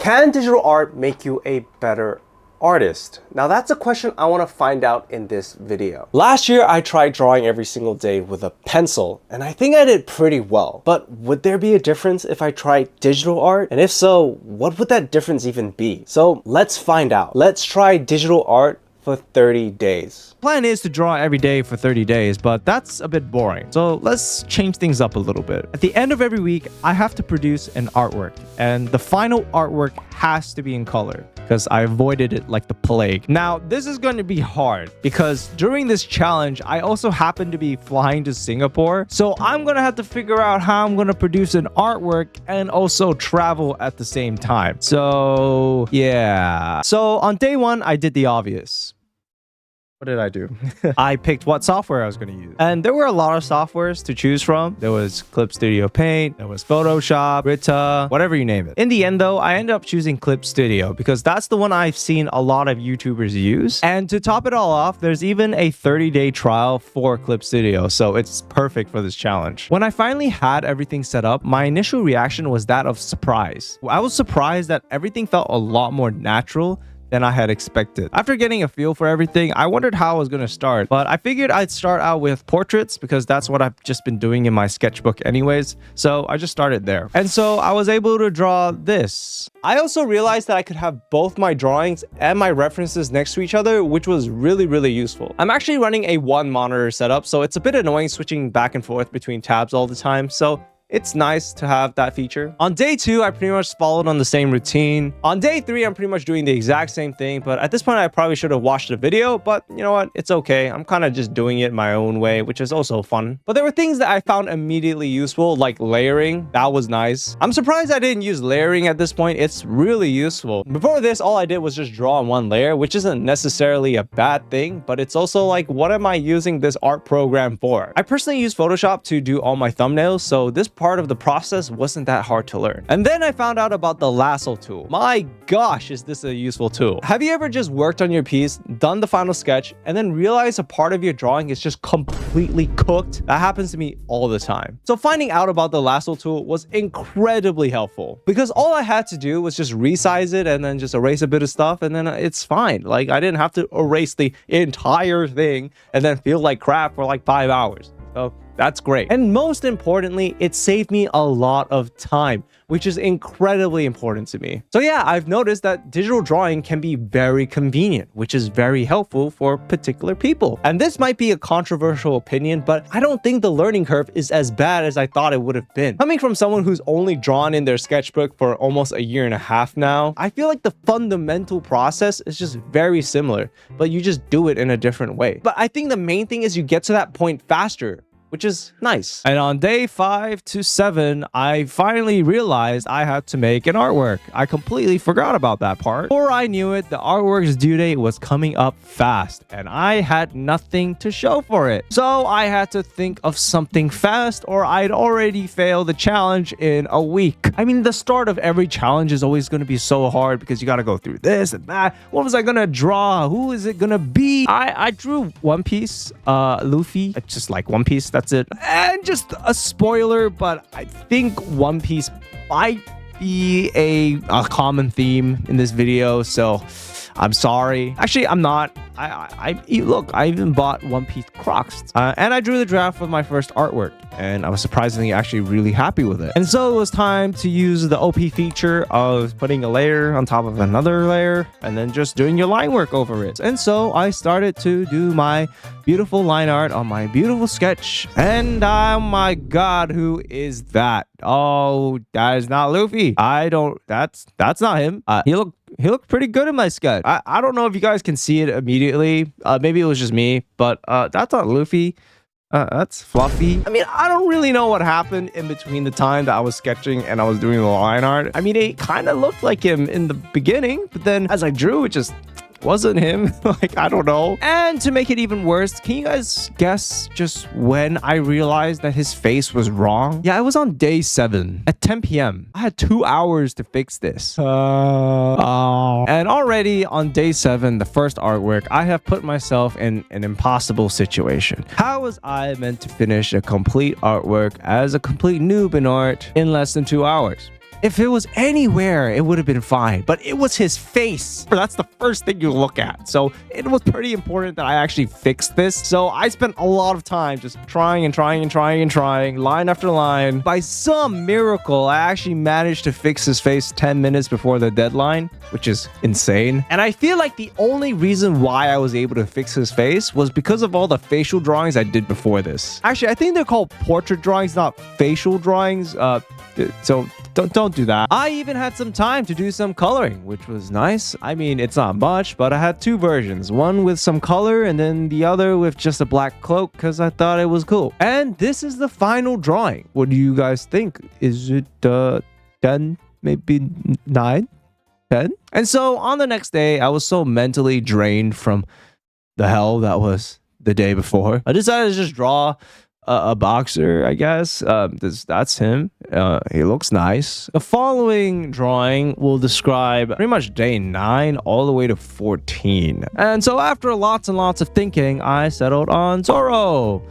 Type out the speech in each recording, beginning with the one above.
Can digital art make you a better artist? Now that's a question I want to find out in this video. Last year I tried drawing every single day with a pencil and I think I did pretty well. But would there be a difference if I tried digital art? And if so, what would that difference even be? So let's find out. Let's try digital art for 30 days. Plan is to draw every day for 30 days, but that's a bit boring. So let's change things up a little bit. At the end of every week, I have to produce an artwork, and the final artwork has to be in color because I avoided it like the plague. Now, this is going to be hard because during this challenge, I also happen to be flying to Singapore. So I'm going to have to figure out how I'm going to produce an artwork and also travel at the same time. So yeah. So on day one, I did the obvious. What did I do? I picked what software I was going to use. And there were a lot of softwares to choose from. There was Clip Studio Paint, there was Photoshop, Krita, whatever you name it. In the end though, I ended up choosing Clip Studio because that's the one I've seen a lot of YouTubers use. And to top it all off, there's even a 30-day trial for Clip Studio. So it's perfect for this challenge. When I finally had everything set up, my initial reaction was that of surprise. I was surprised that everything felt a lot more natural than I had expected. After getting a feel for everything, I wondered how I was going to start, but I figured I'd start out with portraits because that's what I've just been doing in my sketchbook anyways, so I just started there. And so I was able to draw this. I also realized that I could have both my drawings and my references next to each other, which was really useful. I'm actually running a one monitor setup, so it's a bit annoying switching back and forth between tabs all the time, so it's nice to have that feature. On day 2, I pretty much followed on the same routine. On day 3, I'm pretty much doing the exact same thing, but at this point, I probably should have watched the video, but you know what? It's okay. I'm kind of just doing it my own way, which is also fun. But there were things that I found immediately useful, like layering. That was nice. I'm surprised I didn't use layering at this point. It's really useful. Before this, all I did was just draw on one layer, which isn't necessarily a bad thing, but it's also like, what am I using this art program for? I personally use Photoshop to do all my thumbnails, so this part of the process wasn't that hard to learn. And then I found out about the lasso tool. My gosh, is this a useful tool? Have you ever just worked on your piece, done the final sketch, and then realized a part of your drawing is just completely cooked? That happens to me all the time. So finding out about the lasso tool was incredibly helpful because all I had to do was just resize it and then just erase a bit of stuff and then it's fine. Like I didn't have to erase the entire thing and then feel like crap for like 5 hours. So that's great. And most importantly, it saved me a lot of time, which is incredibly important to me. So yeah, I've noticed that digital drawing can be very convenient, which is very helpful for particular people. And this might be a controversial opinion, but I don't think the learning curve is as bad as I thought it would have been. Coming from someone who's only drawn in their sketchbook for almost a year and a half now, I feel like the fundamental process is just very similar, but you just do it in a different way. But I think the main thing is you get to that point faster, which is nice. And on day 5 to 7, I finally realized I had to make an artwork. I completely forgot about that part. Before I knew it, the artwork's due date was coming up fast, and I had nothing to show for it. So I had to think of something fast, or I'd already failed the challenge in a week. I mean, the start of every challenge is always going to be so hard because you got to go through this and that. What was I going to draw? Who is it going to be? I drew One Piece, Luffy, just like One Piece. That's it. And just a spoiler, but I think One Piece might be a common theme in this video, so I'm sorry. Actually, I'm not. Look, I even bought One Piece Crocs. And I drew the draft with my first artwork, and I was surprisingly actually really happy with it. And so it was time to use the OP feature of putting a layer on top of another layer and then just doing your line work over it. And so I started to do my beautiful line art on my beautiful sketch. And oh my god, who is that? Oh, that is not Luffy. That's not him. He looked pretty good in my sketch. I don't know if you guys can see it immediately. Maybe it was just me, but that's not Luffy. That's Fluffy. I mean, I don't really know what happened in between the time that I was sketching and I was doing the line art. I mean, it kind of looked like him in the beginning, but then as I drew, it just wasn't him. Like, I don't know. And to make it even worse, can you guys guess just when I realized that his face was wrong? Yeah, it was on day 7 at 10 p.m. I had 2 hours to fix this. And already on day 7, the first artwork, I have put myself in an impossible situation. How was I meant to finish a complete artwork as a complete noob in art in less than 2 hours? If it was anywhere, it would have been fine, but it was his face. That's the first thing you look at. So it was pretty important that I actually fixed this. So I spent a lot of time just trying, line after line. By some miracle, I actually managed to fix his face 10 minutes before the deadline, which is insane. And I feel like the only reason why I was able to fix his face was because of all the facial drawings I did before this. Actually, I think they're called portrait drawings, not facial drawings. So don't do that. I even had some time to do some coloring, which was nice. I mean, it's not much, but I had two versions. One with some color and then the other with just a black cloak because I thought it was cool. And this is the final drawing. What do you guys think? Is it 10, maybe 9, 10? And so on the next day, I was so mentally drained from the hell that was the day before. I decided to just draw a boxer, I guess. That's him. He looks nice. The following drawing will describe pretty much day 9 all the way to 14. And so after lots and lots of thinking, I settled on Zoro.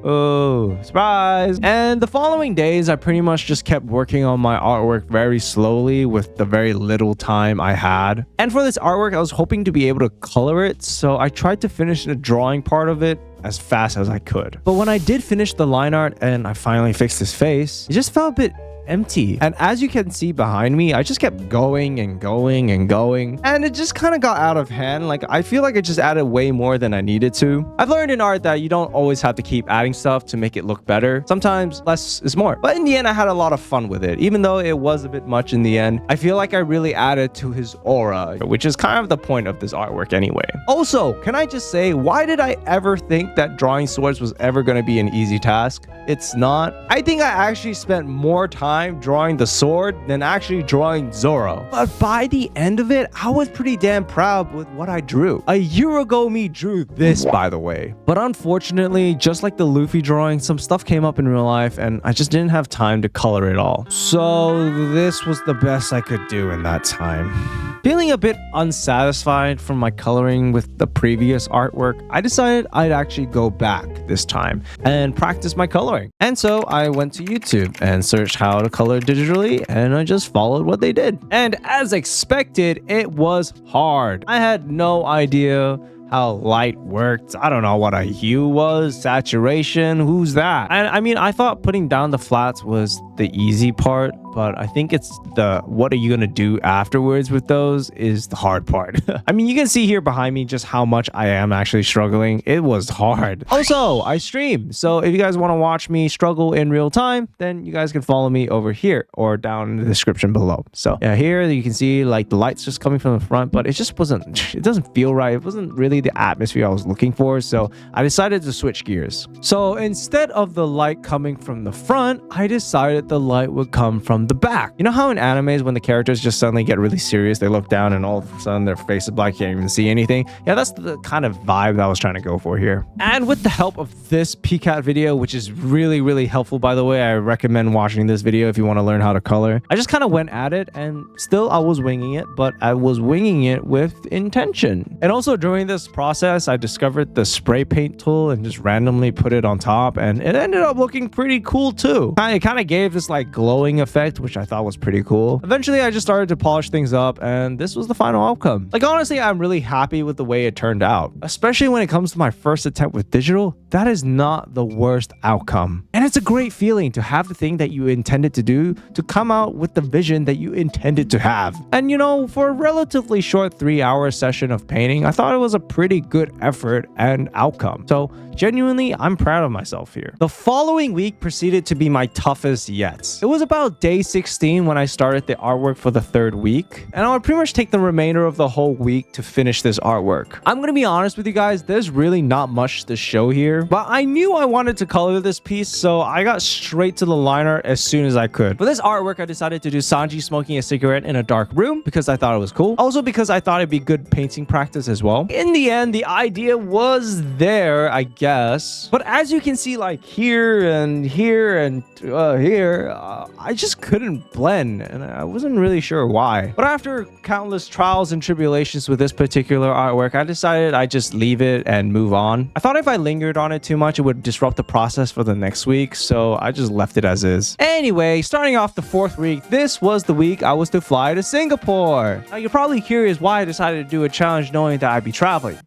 Oh, surprise. And the following days, I pretty much just kept working on my artwork very slowly with the very little time I had. And for this artwork, I was hoping to be able to color it, so I tried to finish the drawing part of it as fast as I could. But when I did finish the line art and I finally fixed his face, it just felt a bit empty. And as you can see behind me, I just kept going and going and going, and it just kind of got out of hand. Like, I feel like I just added way more than I needed to. I've learned in art that you don't always have to keep adding stuff to make it look better. Sometimes less is more. But in the end, I had a lot of fun with it. Even though it was a bit much in the end, I feel like I really added to his aura, which is kind of the point of this artwork anyway. Also, can I just say, why did I ever think that drawing swords was ever going to be an easy task? It's not. I think I actually spent more time drawing the sword than actually drawing Zoro. But by the end of it, I was pretty damn proud with what I drew. A year ago, me drew this, by the way. But unfortunately, just like the Luffy drawing, some stuff came up in real life and I just didn't have time to color it all. So this was the best I could do in that time. Feeling a bit unsatisfied from my coloring with the previous artwork, I decided I'd actually go back this time and practice my coloring. And so I went to YouTube and searched how to color digitally, and I just followed what they did. And as expected, it was hard. I had no idea how light worked. I don't know what a hue was, saturation, who's that? And I mean, I thought putting down the flats was the easy part, but I think it's the what are you gonna do afterwards with those is the hard part. I mean, you can see here behind me just how much I am actually struggling. It was hard. Also, I stream, so if you guys want to watch me struggle in real time, then you guys can follow me over here or down in the description below. So yeah, here you can see like the light's just coming from the front, but it just wasn't, it doesn't feel right. It wasn't really the atmosphere I was looking for, so I decided to switch gears. So instead of the light coming from the front, I decided the light would come from the back. You know how in animes when the characters just suddenly get really serious, they look down and all of a sudden their face is black, you can't even see anything? Yeah, that's the kind of vibe that I was trying to go for here. And with the help of this PCAT video, which is really, really helpful, by the way, I recommend watching this video if you want to learn how to color. I just kind of went at it, and still I was winging it, but I was winging it with intention. And also during this process, I discovered the spray paint tool and just randomly put it on top, and it ended up looking pretty cool too. It kind of gave this like glowing effect, which I thought was pretty cool. Eventually, I just started to polish things up, and this was the final outcome. Like, honestly, I'm really happy with the way it turned out. Especially when it comes to my first attempt with digital, that is not the worst outcome. And it's a great feeling to have the thing that you intended to do to come out with the vision that you intended to have. And you know, for a relatively short 3-hour session of painting, I thought it was a pretty good effort and outcome. So genuinely, I'm proud of myself here. The following week proceeded to be my toughest yet. It was about day 16 when I started the artwork for the 3rd week, and I would pretty much take the remainder of the whole week to finish this artwork. I'm gonna be honest with you guys, there's really not much to show here, but I knew I wanted to color this piece, so I got straight to the line art as soon as I could. For this artwork, I decided to do Sanji smoking a cigarette in a dark room because I thought it was cool. Also because I thought it'd be good painting practice as well. In the end, the idea was there, I guess. But as you can see, like here and here and here, I just couldn't blend, and I wasn't really sure why. But after countless trials and tribulations with this particular artwork, I decided I'd just leave it and move on. I thought if I lingered on it too much, it would disrupt the process for the next week, so I just left it as is. Anyway, starting off the 4th week, this was the week I was to fly to Singapore. Now, you're probably curious why I decided to do a challenge knowing that I'd be traveling.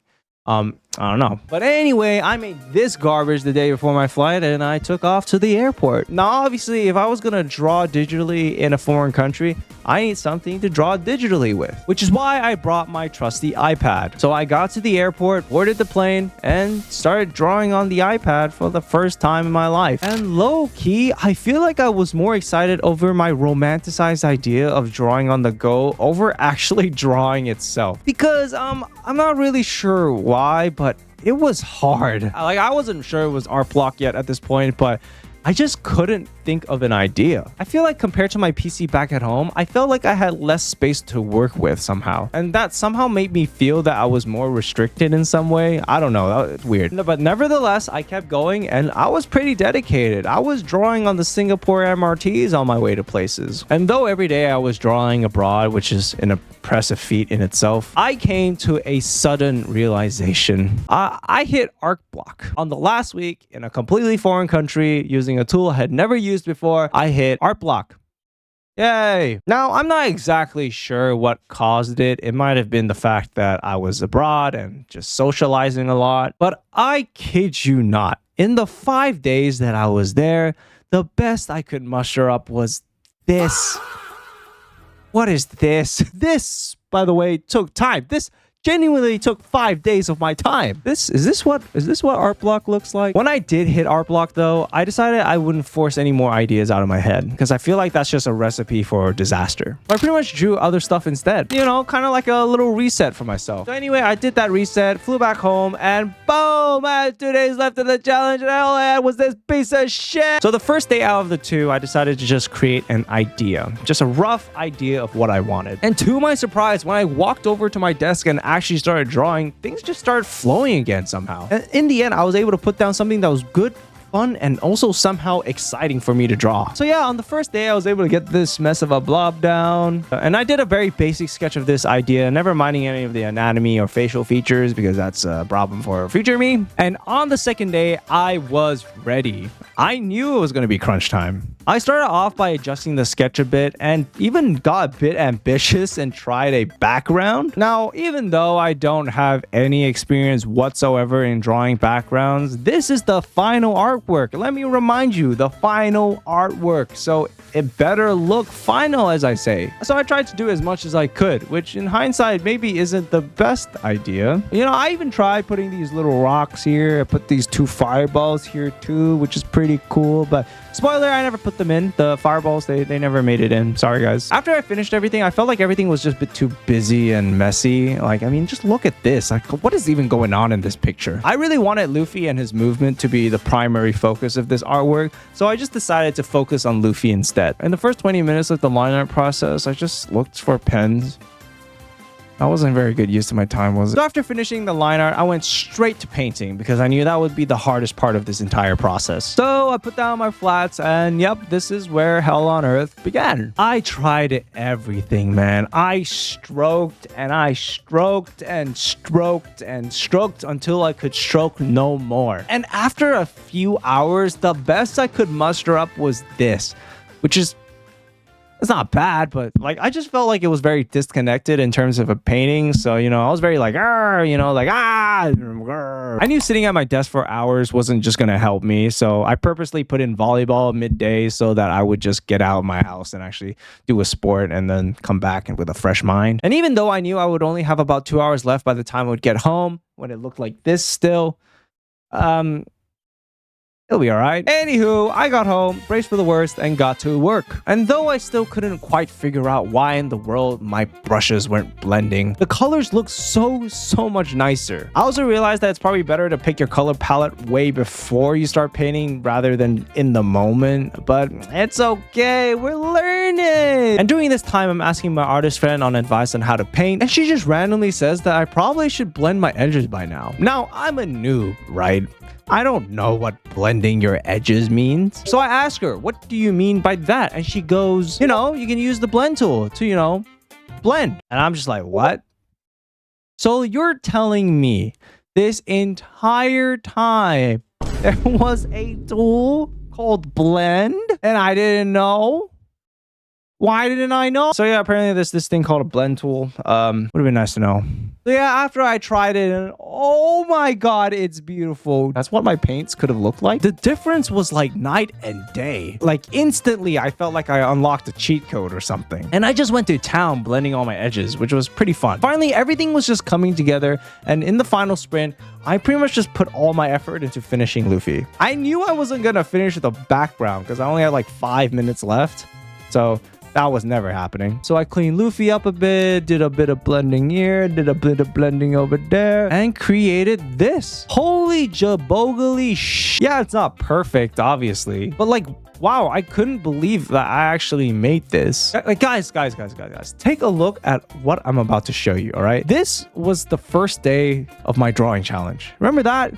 I don't know. But anyway, I made this garbage the day before my flight and I took off to the airport. Now, obviously, if I was gonna draw digitally in a foreign country, I need something to draw digitally with, which is why I brought my trusty iPad. So I got to the airport, boarded the plane, and started drawing on the iPad for the first time in my life. And low-key, I feel like I was more excited over my romanticized idea of drawing on the go over actually drawing itself. Because, I'm not really sure why, but it was hard. Like, I wasn't sure it was art block yet at this point, but I just couldn't think of an idea. I feel like compared to my PC back at home, I felt like I had less space to work with somehow. And that somehow made me feel that I was more restricted in some way. I don't know, that was weird. But nevertheless, I kept going and I was pretty dedicated. I was drawing on the Singapore MRTs on my way to places. And though every day I was drawing abroad, which is an impressive feat in itself, I came to a sudden realization. I hit arc block. On the last week, in a completely foreign country, using a tool I had never used before, I hit art block. Yay! Now, I'm not exactly sure what caused it. It might have been the fact that I was abroad and just socializing a lot. But I kid you not, in the 5 days that I was there, the best I could muster up was this. What is this? This, by the way, took time. This genuinely took 5 days of my time. Is this what art block looks like? When I did hit art block though, I decided I wouldn't force any more ideas out of my head because I feel like that's just a recipe for disaster. I pretty much drew other stuff instead. You know, kind of like a little reset for myself. So anyway, I did that reset, flew back home, and boom, I had 2 days left of the challenge and all I had was this piece of shit. So the first day out of the 2, I decided to just create an idea. Just a rough idea of what I wanted. And to my surprise, when I walked over to my desk and actually started drawing, things just started flowing again somehow. And in the end, I was able to put down something that was good, fun, and also somehow exciting for me to draw. So yeah, on the first day, I was able to get this mess of a blob down. And I did a very basic sketch of this idea, never minding any of the anatomy or facial features because that's a problem for future me. And on the second day, I was ready. I knew it was going to be crunch time. I started off by adjusting the sketch a bit and even got a bit ambitious and tried a background. Now, even though I don't have any experience whatsoever in drawing backgrounds, this is the final artwork. Let me remind you, the final artwork. So it better look final, as I say. So I tried to do as much as I could, which in hindsight maybe isn't the best idea. You know, I even tried putting these little rocks here. I put these 2 fireballs here too, which is pretty cool, but spoiler, I never put them in. The fireballs, they never made it in. Sorry, guys. After I finished everything, I felt like everything was just a bit too busy and messy. Like, I mean, just look at this. Like, what is even going on in this picture? I really wanted Luffy and his movement to be the primary focus of this artwork, so I just decided to focus on Luffy instead. In the first 20 minutes of the line art process, I just looked for pens. That wasn't very good use of my time, was it? So after finishing the line art, I went straight to painting because I knew that would be the hardest part of this entire process. So I put down my flats and yep, this is where hell on earth began. I tried everything, man. I stroked and I stroked and stroked and stroked until I could stroke no more. And after a few hours, the best I could muster up was this, which is it's not bad, but like I just felt like it was very disconnected in terms of a painting. So, you know, I was very like, you know, like, I knew sitting at my desk for hours wasn't just going to help me. So I purposely put in volleyball midday so that I would just get out of my house and actually do a sport and then come back with a fresh mind. And even though I knew I would only have about 2 hours left by the time I would get home, when it looked like this still, it'll be all right. Anywho, I got home, braced for the worst, and got to work. And though I still couldn't quite figure out why in the world my brushes weren't blending, the colors look so much nicer. I also realized that it's probably better to pick your color palette way before you start painting rather than in the moment, but it's okay. We're learning. goodness. And during this time, I'm asking my artist friend on advice on how to paint, and she just randomly says that I probably should blend my edges by now. Now, I'm a noob, right? I don't know what blending your edges means. So I ask her, what do you mean by that? And she goes, you know, you can use the blend tool to, you know, blend. And I'm just like, what? So you're telling me this entire time there was a tool called blend and I didn't know? Why didn't I know? So yeah, apparently there's this thing called a blend tool. Would have been nice to know. So yeah, after I tried it, and oh my god, it's beautiful. That's what my paints could have looked like. The difference was like night and day. Like instantly, I felt like I unlocked a cheat code or something. And I just went to town blending all my edges, which was pretty fun. Finally, everything was just coming together. And in the final sprint, I pretty much just put all my effort into finishing Luffy. I knew I wasn't gonna finish the background because I only had like 5 minutes left. So that was never happening. So I cleaned Luffy up a bit, did a bit of blending here, did a bit of blending over there, and created this. Holy jabogally sh... Yeah, it's not perfect, obviously. But like, wow, I couldn't believe that I actually made this. Like, guys, take a look at what I'm about to show you, all right? This was the first day of my drawing challenge. Remember that?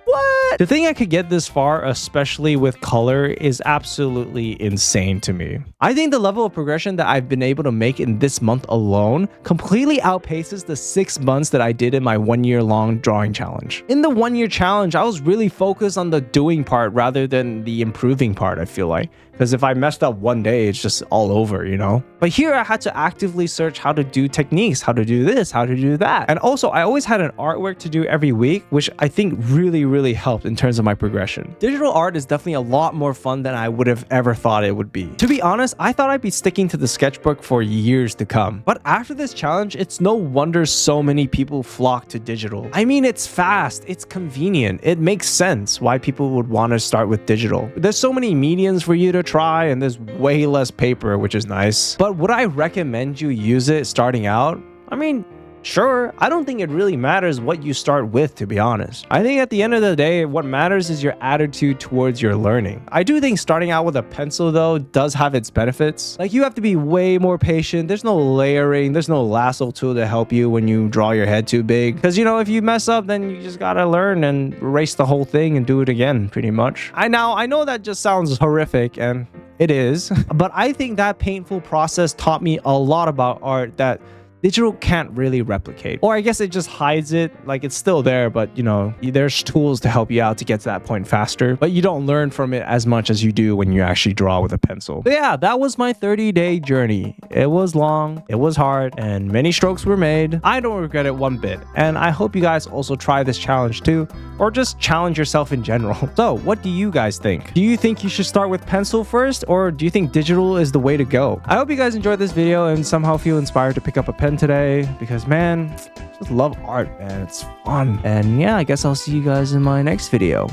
What? To think I could get this far, especially with color, is absolutely insane to me. I think the level of progression that I've been able to make in this month alone completely outpaces the 6 months that I did in my 1 year long drawing challenge. In the 1 year challenge, I was really focused on the doing part rather than the improving part, I feel like. Because if I messed up one day, it's just all over, you know? But here I had to actively search how to do techniques, how to do this, how to do that. And also, I always had an artwork to do every week, which I think really helped in terms of my progression. Digital art is definitely a lot more fun than I would have ever thought it would be. To be honest, I thought I'd be sticking to the sketchbook for years to come. But after this challenge, it's no wonder so many people flock to digital. I mean, it's fast, it's convenient, it makes sense why people would want to start with digital. There's so many mediums for you to try, and there's way less paper, which is nice. But would I recommend you use it starting out? I mean, sure. I don't think it really matters what you start with, to be honest. I think at the end of the day, what matters is your attitude towards your learning. I do think starting out with a pencil, though, does have its benefits. Like, you have to be way more patient. There's no layering. There's no lasso tool to help you when you draw your head too big. Because, you know, if you mess up, then you just gotta learn and erase the whole thing and do it again, pretty much. I know that just sounds horrific, and it is. But I think that painful process taught me a lot about art that digital can't really replicate. Or I guess it just hides it. Like, it's still there, but you know, there's tools to help you out to get to that point faster, but you don't learn from it as much as you do when you actually draw with a pencil. But yeah, that was my 30-day journey. It was long, it was hard, and many strokes were made. I don't regret it one bit, and I hope you guys also try this challenge too, or just challenge yourself in general. So what do you guys think? Do you think you should start with pencil first, or do you think digital is the way to go? I hope you guys enjoyed this video and somehow feel inspired to pick up a pen today, because man, I just love art and it's fun. And yeah, I guess I'll see you guys in my next video.